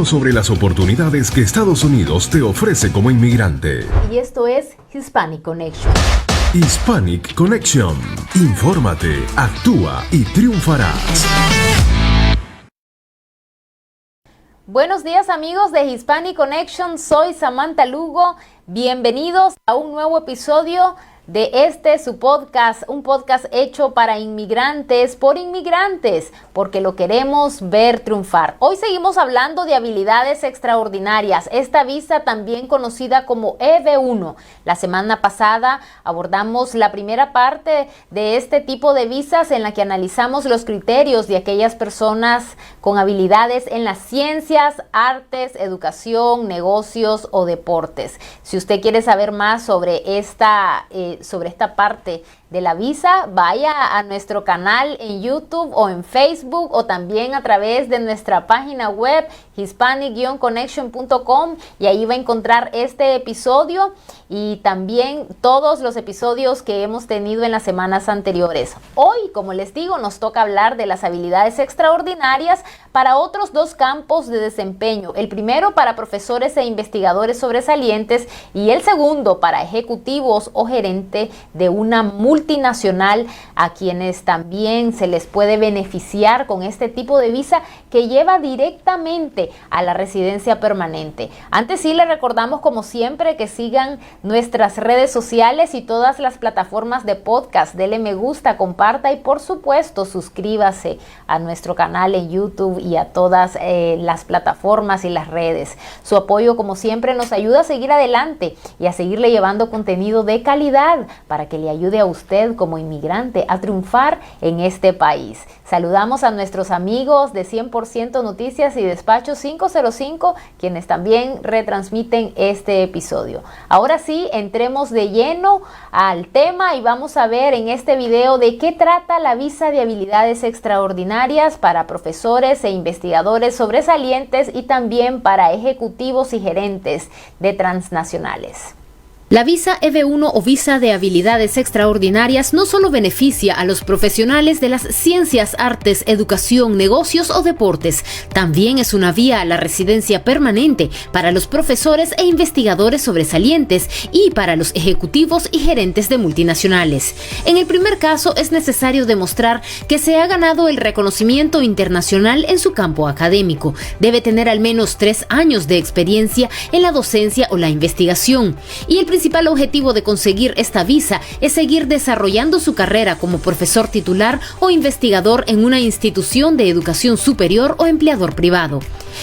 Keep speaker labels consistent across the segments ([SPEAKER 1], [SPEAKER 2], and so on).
[SPEAKER 1] Sobre las oportunidades que Estados Unidos te ofrece como inmigrante.
[SPEAKER 2] Y esto es Hispanic Connection.
[SPEAKER 1] Hispanic Connection. Infórmate, actúa y triunfarás.
[SPEAKER 2] Buenos días amigos de Hispanic Connection, soy Samantha Lugo. Bienvenidos a un nuevo episodio de su podcast, un podcast hecho para inmigrantes, por inmigrantes, porque lo queremos ver triunfar. Hoy seguimos hablando de habilidades extraordinarias, esta visa también conocida como EB1. La semana pasada abordamos la primera parte de este tipo de visas en la que analizamos los criterios de aquellas personas con habilidades en las ciencias, artes, educación, negocios o deportes. Si usted quiere saber más sobre esta parte de la visa, vaya a nuestro canal en YouTube o en Facebook o también a través de nuestra página web hispanic-connection.com y ahí va a encontrar este episodio y también todos los episodios que hemos tenido en las semanas anteriores. Hoy, como les digo, nos toca hablar de las habilidades extraordinarias para otros dos campos de desempeño. El primero para profesores e investigadores sobresalientes y el segundo para ejecutivos o gerente de una multinacional a quienes también se les puede beneficiar con este tipo de visa que lleva directamente a la residencia permanente. Antes sí les recordamos como siempre que sigan nuestras redes sociales y todas las plataformas de podcast. Dele me gusta, comparta y por supuesto suscríbase a nuestro canal en YouTube y a todas las plataformas y las redes. Su apoyo como siempre nos ayuda a seguir adelante y a seguirle llevando contenido de calidad para que le ayude a usted como inmigrante a triunfar en este país. Saludamos a nuestros amigos de 100% Noticias y Despacho 505, quienes también retransmiten este episodio. Ahora sí, entremos de lleno al tema y vamos a ver en este video de qué trata la visa de habilidades extraordinarias para profesores e investigadores sobresalientes y también para ejecutivos y gerentes de transnacionales.
[SPEAKER 3] La visa EB1 o visa de habilidades extraordinarias no solo beneficia a los profesionales de las ciencias, artes, educación, negocios o deportes, también es una vía a la residencia permanente para los profesores e investigadores sobresalientes y para los ejecutivos y gerentes de multinacionales. En el primer caso es necesario demostrar que se ha ganado el reconocimiento internacional en su campo académico. Debe tener al menos 3 años de experiencia en la docencia o la investigación y el principal objetivo de conseguir esta visa es seguir desarrollando su carrera como profesor titular o investigador en una institución de educación superior o empleador privado.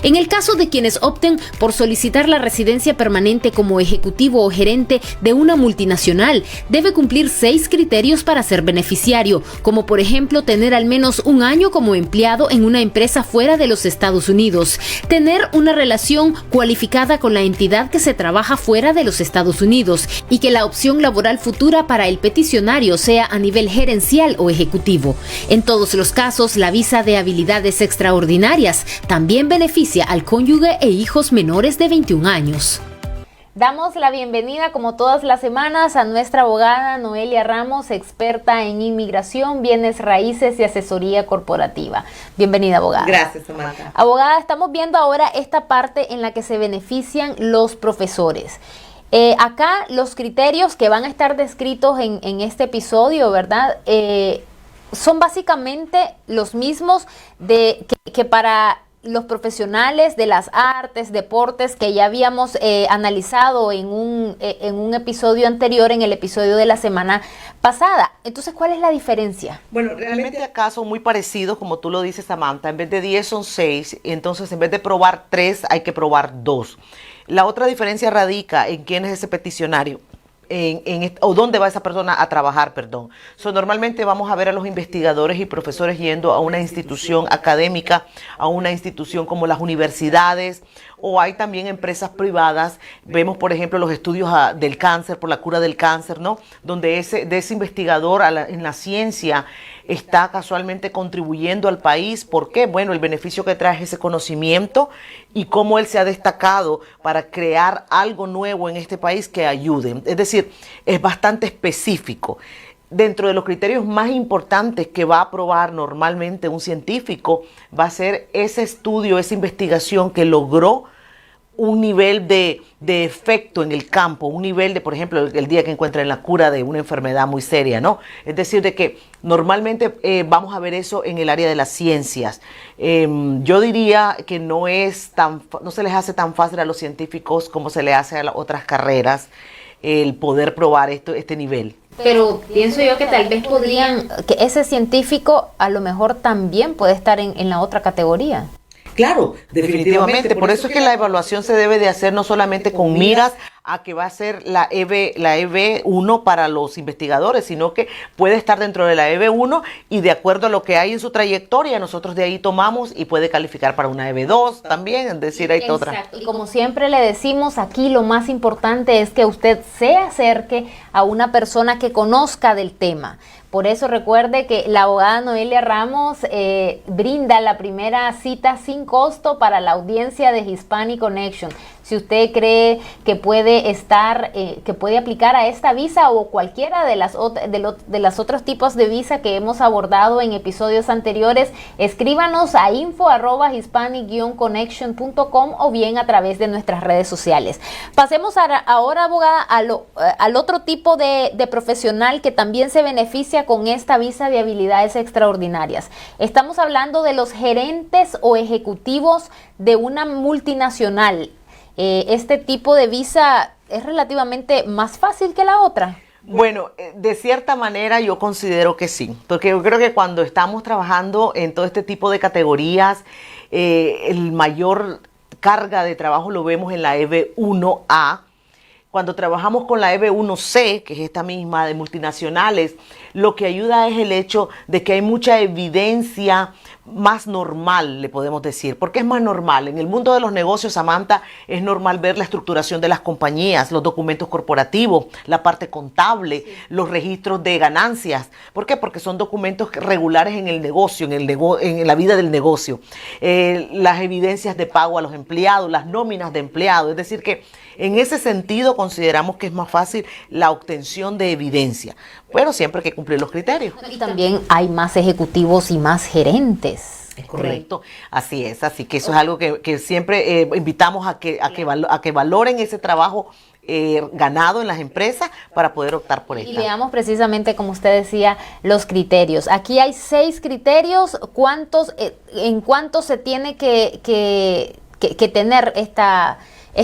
[SPEAKER 3] En el caso de quienes opten por solicitar la residencia permanente como ejecutivo o gerente de una multinacional, debe cumplir 6 criterios para ser beneficiario, como por ejemplo tener al menos 1 año como empleado en una empresa fuera de los Estados Unidos, tener una relación cualificada con la entidad que se trabaja fuera de los Estados Unidos y que la opción laboral futura para el peticionario sea a nivel gerencial o ejecutivo. En todos los casos, la visa de habilidades extraordinarias también beneficia al cónyuge e hijos menores de 21 años.
[SPEAKER 2] Damos la bienvenida, como todas las semanas, a nuestra abogada Noelia Ramos, experta en inmigración, bienes raíces y asesoría corporativa. Bienvenida, abogada.
[SPEAKER 4] Gracias, Samantha.
[SPEAKER 2] Abogada, estamos viendo ahora esta parte en la que se benefician los profesores. Acá los criterios que van a estar descritos en este episodio, ¿verdad? Son básicamente los mismos que para los profesionales de las artes, deportes, que ya habíamos analizado en un episodio anterior, en el episodio de la semana pasada. Entonces, ¿cuál es la diferencia?
[SPEAKER 4] Bueno, realmente acá son muy parecidos, como tú lo dices, Samantha. En vez de 10 son 6, entonces en vez de probar 3 hay que probar 2. La otra diferencia radica en quién es ese peticionario. O dónde va esa persona a trabajar, perdón. Normalmente vamos a ver a los investigadores y profesores yendo a una institución académica, a una institución como las universidades, o hay también empresas privadas. Vemos, por ejemplo, los estudios del cáncer, por la cura del cáncer, ¿no? Donde de ese investigador en la ciencia está casualmente contribuyendo al país. ¿Por qué? Bueno, el beneficio que trae es ese conocimiento y cómo él se ha destacado para crear algo nuevo en este país que ayude. Es decir, es bastante específico. dentro de los criterios más importantes que va a aprobar normalmente un científico, va a ser ese estudio, esa investigación que logró un nivel de efecto en el campo, un nivel de, por ejemplo, el día que encuentren la cura de una enfermedad muy seria, ¿no? Es decir, de que normalmente vamos a ver eso en el área de las ciencias. Yo diría que no se les hace tan fácil a los científicos como se le hace a las otras carreras el poder probar este nivel.
[SPEAKER 2] Pero pienso yo que tal vez que ese científico a lo mejor también puede estar en la otra categoría.
[SPEAKER 4] Claro, definitivamente. Por eso es que la evaluación se debe de hacer no solamente con miras a que va a ser la EB1 para los investigadores, sino que puede estar dentro de la EB1 y de acuerdo a lo que hay en su trayectoria, nosotros de ahí tomamos y puede calificar para una EB2 también, es decir, hay otra.
[SPEAKER 2] Y como siempre le decimos aquí, lo más importante es que usted se acerque a una persona que conozca del tema. Por eso recuerde que la abogada Noelia Ramos brinda la primera cita sin costo para la audiencia de Hispanic Connection. Si usted cree que puede que puede aplicar a esta visa o cualquiera de las otros tipos de visa que hemos abordado en episodios anteriores, escríbanos a info@hispanic-connection.com o bien a través de nuestras redes sociales. Pasemos ahora, abogada, al otro tipo de profesional que también se beneficia con esta visa de habilidades extraordinarias. Estamos hablando de los gerentes o ejecutivos de una multinacional. ¿Este tipo de visa es relativamente más fácil que la otra?
[SPEAKER 4] Bueno, de cierta manera yo considero que sí, porque yo creo que cuando estamos trabajando en todo este tipo de categorías, el mayor carga de trabajo lo vemos en la EB1A. Cuando trabajamos con la EB1C, que es esta misma de multinacionales, lo que ayuda es el hecho de que hay mucha evidencia más normal, le podemos decir. ¿Por qué es más normal? En el mundo de los negocios, Samantha, es normal ver la estructuración de las compañías, los documentos corporativos, la parte contable, los registros de ganancias. ¿Por qué? Porque son documentos regulares en el negocio, en la vida del negocio. Las evidencias de pago a los empleados, las nóminas de empleados. Es decir que en ese sentido consideramos que es más fácil la obtención de evidencia. Pero siempre hay que cumplir los criterios.
[SPEAKER 2] Y también hay más ejecutivos y más gerentes.
[SPEAKER 4] Es correcto, así es, así que eso es algo que siempre invitamos a que valoren ese trabajo ganado en las empresas para poder optar por esta.
[SPEAKER 2] Y veamos precisamente, como usted decía, los criterios. Aquí hay 6 criterios. ¿En cuántos se tiene que tener esta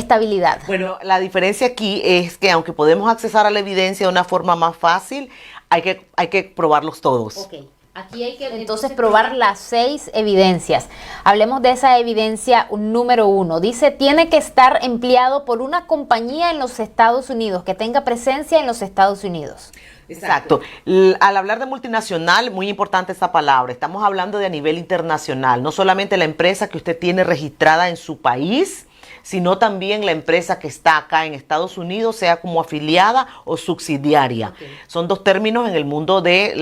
[SPEAKER 2] habilidad?
[SPEAKER 4] Bueno, la diferencia aquí es que aunque podemos accesar a la evidencia de una forma más fácil, hay que probarlos todos.
[SPEAKER 2] Okay. Aquí hay que entonces probar las 6 evidencias. Hablemos de esa evidencia número 1. Dice, tiene que estar empleado por una compañía en los Estados Unidos, que tenga presencia en los Estados Unidos.
[SPEAKER 4] Exacto. Al hablar de multinacional, muy importante esa palabra. Estamos hablando de a nivel internacional. No solamente la empresa que usted tiene registrada en su país, sino también la empresa que está acá en Estados Unidos, sea como afiliada o subsidiaria. Okay. Son 2 términos en el mundo de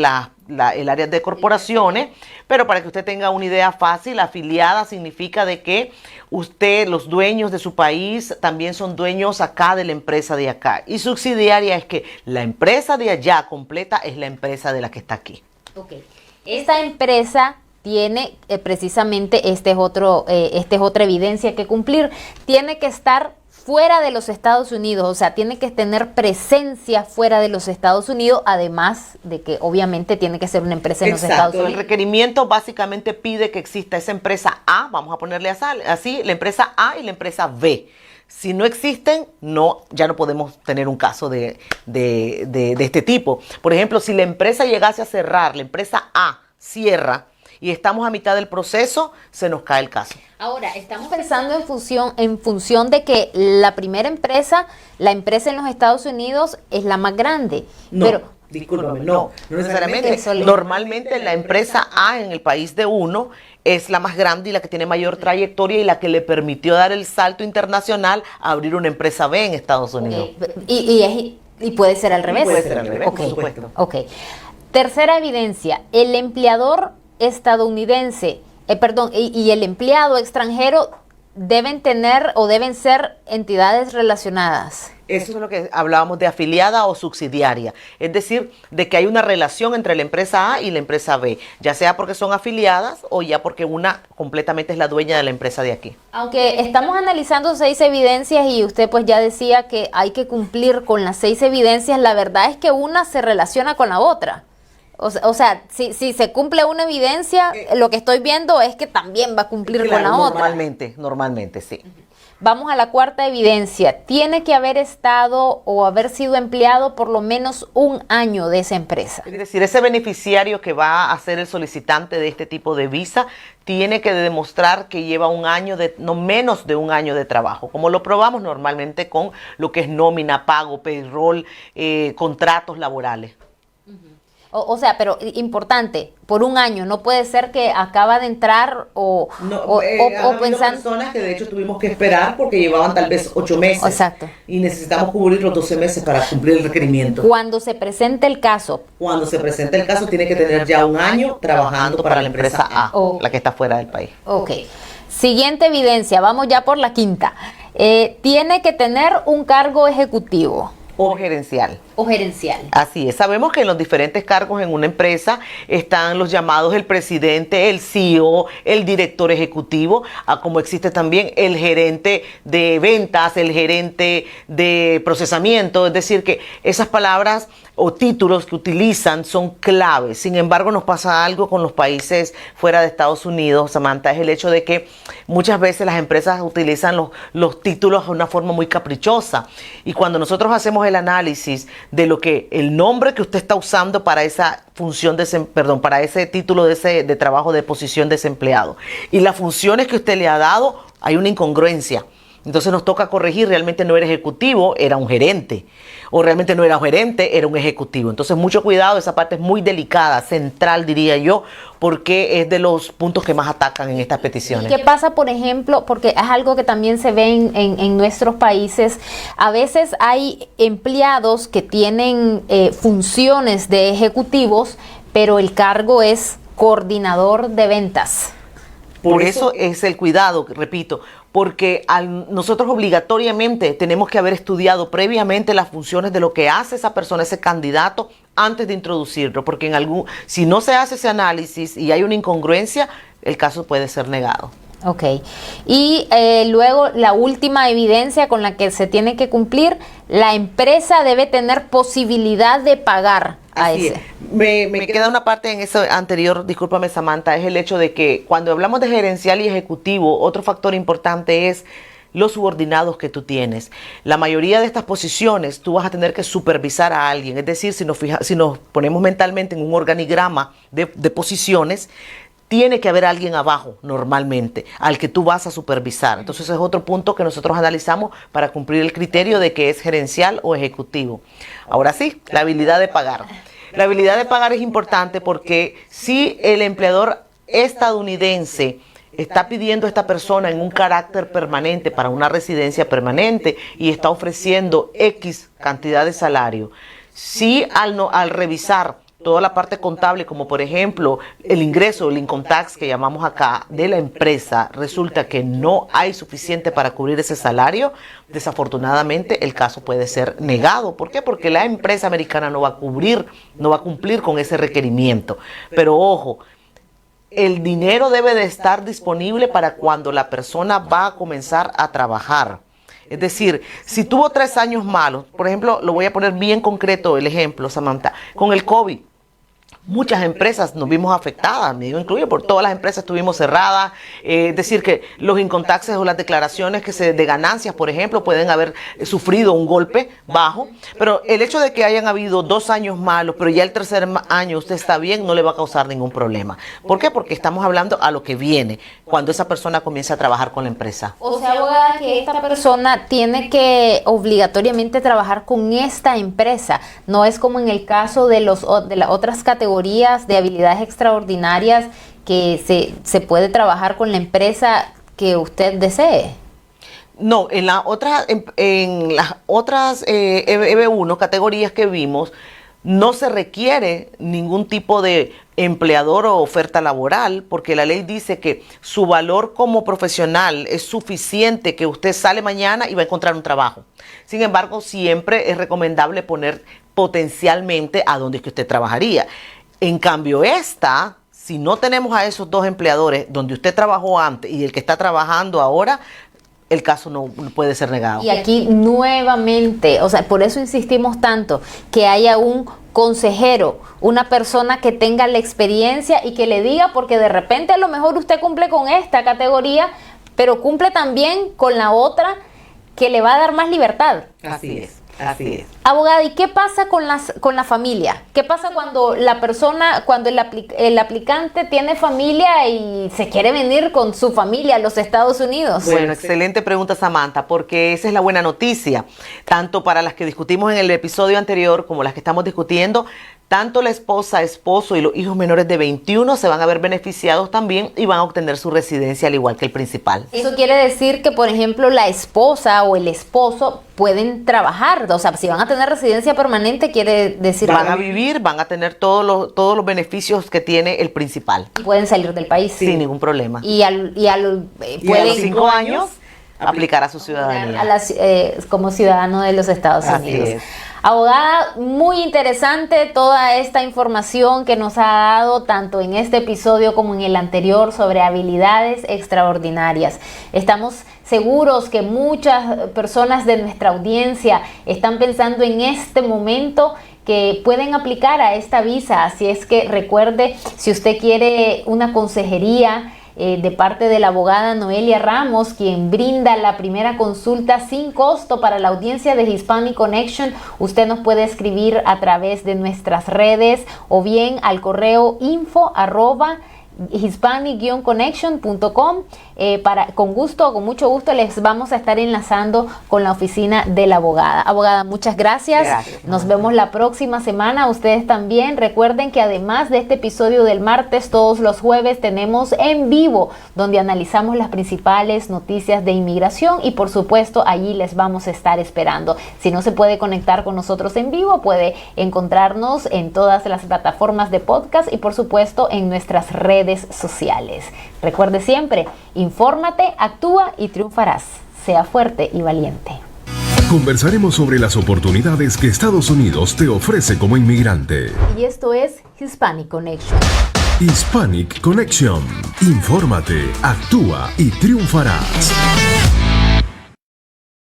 [SPEAKER 4] el área de corporaciones, pero para que usted tenga una idea fácil, afiliada significa de que los dueños de su país, también son dueños acá de la empresa de acá. Y subsidiaria es que la empresa de allá completa es la empresa de la que está aquí.
[SPEAKER 2] Okay. Esta empresa tiene precisamente, esta es otra evidencia que cumplir, tiene que estar fuera de los Estados Unidos, o sea, tiene que tener presencia fuera de los Estados Unidos, además de que obviamente tiene que ser una empresa en los Estados Unidos.
[SPEAKER 4] El requerimiento básicamente pide que exista esa empresa A, vamos a ponerle así, la empresa A y la empresa B. Si no existen, ya no podemos tener un caso de este tipo. Por ejemplo, si la empresa llegase a cerrar, la empresa A cierra, y estamos a mitad del proceso, se nos cae el caso.
[SPEAKER 2] Ahora, estamos pensando en función de que la primera empresa, la empresa en los Estados Unidos es la más grande.
[SPEAKER 4] No, pero discúlpame, no necesariamente. Normalmente la empresa A en el país de uno es la más grande y la que tiene mayor trayectoria y la que le permitió dar el salto internacional a abrir una empresa B en Estados Unidos.
[SPEAKER 2] Okay. Y puede ser al revés.
[SPEAKER 4] Puede ser al revés,
[SPEAKER 2] okay.
[SPEAKER 4] Por supuesto.
[SPEAKER 2] Okay. Tercera evidencia, el empleador estadounidense, y el empleado extranjero deben tener o deben ser entidades relacionadas.
[SPEAKER 4] Eso es lo que hablábamos de afiliada o subsidiaria, es decir, de que hay una relación entre la empresa A y la empresa B, ya sea porque son afiliadas o ya porque una completamente es la dueña de la empresa de aquí.
[SPEAKER 2] Aunque estamos analizando 6 evidencias y usted pues ya decía que hay que cumplir con las 6 evidencias, la verdad es que una se relaciona con la otra. O sea, si se cumple una evidencia, lo que estoy viendo es que también va a cumplir con la otra.
[SPEAKER 4] Normalmente, sí.
[SPEAKER 2] Vamos a la cuarta evidencia. Tiene que haber estado o haber sido empleado por lo menos un año de esa empresa.
[SPEAKER 4] Es decir, ese beneficiario que va a ser el solicitante de este tipo de visa tiene que demostrar que lleva un año no menos de un año de trabajo, como lo probamos normalmente con lo que es nómina, pago, payroll, contratos laborales.
[SPEAKER 2] O sea, pero importante, por un año, no puede ser que acaba de entrar o pensando...
[SPEAKER 4] personas que de hecho tuvimos que esperar porque llevaban tal vez 8 meses.
[SPEAKER 2] Exacto.
[SPEAKER 4] Y necesitamos cubrir los 12 meses para cumplir el requerimiento.
[SPEAKER 2] Cuando se presente el caso.
[SPEAKER 4] Cuando se presente el caso tiene que tener ya un año trabajando para la empresa A, la que está fuera del país.
[SPEAKER 2] Ok. Siguiente evidencia, vamos ya por la quinta. Tiene que tener un cargo ejecutivo.
[SPEAKER 4] O gerencial.
[SPEAKER 2] O gerencial.
[SPEAKER 4] Así es. Sabemos que en los diferentes cargos en una empresa están los llamados el presidente, el CEO, el director ejecutivo, como existe también el gerente de ventas, el gerente de procesamiento. Es decir, que esas palabras o títulos que utilizan son claves. Sin embargo, nos pasa algo con los países fuera de Estados Unidos, Samantha, es el hecho de que muchas veces las empresas utilizan los títulos de una forma muy caprichosa. Y cuando nosotros hacemos el análisis de lo que el nombre que usted está usando para esa función para ese título de trabajo de posición de desempleado y las funciones que usted le ha dado, hay una incongruencia. Entonces nos toca corregir, realmente no era ejecutivo, era un gerente, o realmente no era un gerente, era un ejecutivo. Entonces mucho cuidado, esa parte es muy delicada, central diría yo, porque es de los puntos que más atacan en estas peticiones.
[SPEAKER 2] ¿Qué pasa, por ejemplo? Porque es algo que también se ve en nuestros países. A veces hay empleados que tienen funciones de ejecutivos, pero el cargo es coordinador de ventas.
[SPEAKER 4] Por eso es el cuidado, repito, porque nosotros obligatoriamente tenemos que haber estudiado previamente las funciones de lo que hace esa persona, ese candidato, antes de introducirlo, porque si no se hace ese análisis y hay una incongruencia, el caso puede ser negado.
[SPEAKER 2] Ok. Y luego la última evidencia con la que se tiene que cumplir, la empresa debe tener posibilidad de pagar a ese.
[SPEAKER 4] Me queda una parte en eso anterior, discúlpame Samantha, es el hecho de que cuando hablamos de gerencial y ejecutivo, otro factor importante es los subordinados que tú tienes. La mayoría de estas posiciones tú vas a tener que supervisar a alguien, es decir, si nos ponemos mentalmente en un organigrama de posiciones, tiene que haber alguien abajo normalmente al que tú vas a supervisar. Entonces ese es otro punto que nosotros analizamos para cumplir el criterio de que es gerencial o ejecutivo. Ahora sí, la habilidad de pagar. La habilidad de pagar es importante porque si el empleador estadounidense está pidiendo a esta persona en un carácter permanente para una residencia permanente y está ofreciendo X cantidad de salario, si al revisar toda la parte contable, como por ejemplo el ingreso, el income tax que llamamos acá de la empresa, resulta que no hay suficiente para cubrir ese salario, desafortunadamente el caso puede ser negado. ¿Por qué? Porque la empresa americana no va a cumplir con ese requerimiento. Pero ojo, el dinero debe de estar disponible para cuando la persona va a comenzar a trabajar. Es decir, si tuvo 3 años malos, por ejemplo, lo voy a poner bien concreto el ejemplo, Samantha, con el COVID. Muchas empresas nos vimos afectadas, me incluyo, por todas las empresas estuvimos cerradas, es decir, que los income taxes o las declaraciones de ganancias, por ejemplo, pueden haber sufrido un golpe bajo, pero el hecho de que hayan habido 2 años malos, pero ya el 3er año usted está bien, no le va a causar ningún problema. ¿Por qué? Porque estamos hablando a lo que viene, cuando esa persona comienza a trabajar con la empresa.
[SPEAKER 2] O sea, abogada, que esta persona tiene que obligatoriamente trabajar con esta empresa, no es como en el caso de las otras categorías de habilidades extraordinarias que se puede trabajar con la empresa que usted desee.
[SPEAKER 4] No, en las otras EB1 categorías que vimos, no se requiere ningún tipo de empleador o oferta laboral, porque la ley dice que su valor como profesional es suficiente, que usted sale mañana y va a encontrar un trabajo. Sin embargo, siempre es recomendable poner potencialmente a dónde es que usted trabajaría. En cambio, si no tenemos a esos dos empleadores donde usted trabajó antes y el que está trabajando ahora, el caso no puede ser negado.
[SPEAKER 2] Y aquí nuevamente, o sea, por eso insistimos tanto, que haya un consejero, una persona que tenga la experiencia y que le diga, porque de repente a lo mejor usted cumple con esta categoría, pero cumple también con la otra que le va a dar más libertad.
[SPEAKER 4] Así es. Así es.
[SPEAKER 2] Abogada, ¿y qué pasa con la familia? ¿Qué pasa cuando el aplicante tiene familia y se quiere venir con su familia a los Estados Unidos?
[SPEAKER 4] Bueno, excelente pregunta, Samantha, porque esa es la buena noticia, tanto para las que discutimos en el episodio anterior como las que estamos discutiendo. Tanto la esposa, esposo y los hijos menores de 21 se van a ver beneficiados también y van a obtener su residencia al igual que el principal.
[SPEAKER 2] Eso quiere decir que, por ejemplo, la esposa o el esposo pueden trabajar, o sea, si van a tener residencia permanente, quiere decir...
[SPEAKER 4] Van a vivir, van a tener todos los beneficios que tiene el principal.
[SPEAKER 2] Y pueden salir del país.
[SPEAKER 4] Sin ningún problema.
[SPEAKER 2] Y a los
[SPEAKER 4] 5 años aplicar a su ciudadanía.
[SPEAKER 2] Como ciudadano de los Estados Unidos.
[SPEAKER 4] Así es.
[SPEAKER 2] Abogada, muy interesante toda esta información que nos ha dado tanto en este episodio como en el anterior sobre habilidades extraordinarias. Estamos seguros que muchas personas de nuestra audiencia están pensando en este momento que pueden aplicar a esta visa. Así es que recuerde, si usted quiere una consejería de parte de la abogada Noelia Ramos, quien brinda la primera consulta sin costo para la audiencia de Hispanic Connection, usted nos puede escribir a través de nuestras redes o bien al correo info@hispanic-connection.com. Con mucho gusto les vamos a estar enlazando con la oficina de la abogada. Abogada, muchas gracias. Nos vemos la próxima semana. Ustedes también recuerden que además de este episodio del martes, todos los jueves tenemos en vivo, donde analizamos las principales noticias de inmigración y por supuesto allí les vamos a estar esperando. Si no se puede conectar con nosotros en vivo, puede encontrarnos en todas las plataformas de podcast y por supuesto en nuestras redes sociales. Recuerde siempre, infórmate, actúa y triunfarás. Sea fuerte y valiente.
[SPEAKER 1] Conversaremos sobre las oportunidades que Estados Unidos te ofrece como inmigrante.
[SPEAKER 2] Y esto es Hispanic Connection.
[SPEAKER 1] Hispanic Connection. Infórmate, actúa y triunfarás.